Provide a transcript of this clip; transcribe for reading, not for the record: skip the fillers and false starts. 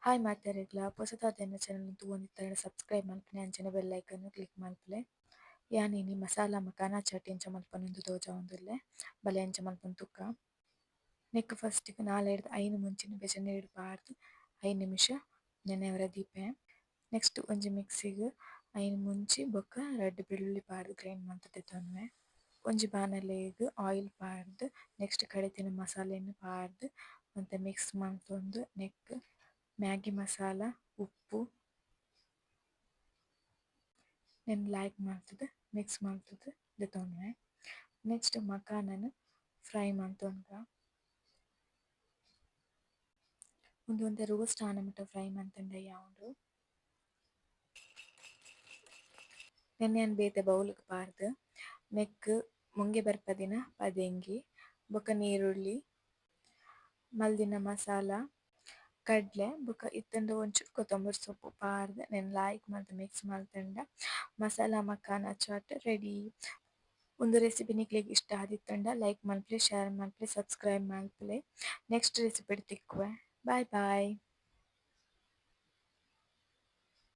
Hi ಮಾತಾರೆಗ್ಲ ಹೊಸದಾದ channel ತೂವೊಂದಿತ್ತಂಡ subscribe ಮಲ್ಪನೆ ಅಂಚನೆ ಬೆಲ್ ಐಕನ್ ಕ್ಲಿಕ್ ಮಲ್ಪಲೆ. ಯಾನಿನಿ ಮಸಾಲ ಮಖಾನ ಚಟ್ ಎಂಚ ಮಲ್ಪನೊಂದು ತೋಜೊಂದುಲ್ಲೆ ಬಲೆ ಎಂಚ ಮಲ್ಪುಂದು ತುಕ್ಕ. ನೆಕ್ಕ್ ಫಸ್ಟಿಗ್ 4-5 ಮುಂಚಿನ ಬೆಸನೀರ್ ಪಾರ್ದ್ 5 ನಿಮಿಷ ನೆನೆಯೊರ ದೀಪೆ. ನೆಕ್ಸ್ಟ್ ಒಂಜಿ ಮಿಕ್ಸಿಗ್ 5 ಮುಂಚಿ ಬೊಕ್ಕ ರಡ್ಡ್ ಬೆಳ್ಳುಳ್ಳಿ ಪಾರ್ದ್ ಗ್ರೈಂಡ್ ಮಂತ್ ದೆತ್ತೊನ್ವೆ. ಒಂಜಿ ಬಾಣಲೆಗ್ ಆಯಿಲ್ ಪಾರ್ದ್ ನೆಕ್ಸ್ಟ್ ಕಡೆತಿನ ಮಸಾಲೆನ್ ಪಾರ್ದ್ ಒಂತೆ ಮಿಕ್ಸ್ ಮಂತೊಂದು ನೆಕ್ಕ್ ಮ್ಯಾಗಿ ಮಸಾಲ ಉಪ್ಪು ನೆನ್ ಲಾಯ್ಕ್ ಮಲ್ತುದು ಮಿಕ್ಸ್ ಮಲ್ತುದು ದೆತೊನ್ವೆ. ನೆಕ್ಸ್ಟ್ ಮಖಾನನ್ ಫ್ರೈ ಮಂತೊಂದುಗ ಉಂದು ಒಂತೆ ರೋಸ್ಟ್ ಆನ ಮಟ ಫ್ರೈ ಮಂತುಂಡ ಯಾನ್ದು ನೆನೆಯನ್ ಬೇತೆ ಬೌಲ್ಗ್ ಪಾರ್ದ್ ನೆಕ್ಕ್ ಮುಂಗೆ ಬರ್ಪದಿನ ಪದೆಂಗಿ ಬೊಕ ನೀರುಳ್ಳಿ ಮಲ್ದಿನ ಮಸಾಲ ಕಡ್ಲೆ ಬೊಕ ಇತ್ತೆಂಡ ಒಂಚೂರು ಕೊತ್ತಂಬರಿ ಸೊಪ್ಪು ಪಾರ್ದ್ ನೆನ್ ಲಾಯ್ಕ್ ಮಲ್ತ್ ಮಿಕ್ಸ್ ಮಲ್ತಂಡ ಮಸಾಲ ಮಖಾನ ಚಾಟ್ ರೆಡಿ. ಉಂದು ರೆಸಿಪಿ ನಿಕ್ಲೆಗ್ ಇಷ್ಟ ಆದಿತ್ತಂಡ ಲೈಕ್ ಮಲ್ಪಲೆ ಶೇರ್ ಮಲ್ಪಲೆ ಸಬ್ಸ್ಕ್ರೈಬ್ ಮಲ್ಪಲೆ. ನೆಕ್ಸ್ಟ್ ರೆಸಿಪಿಡ್ ತಿಕ್ಕುವೆ. ಬಾಯ್ ಬಾಯ್.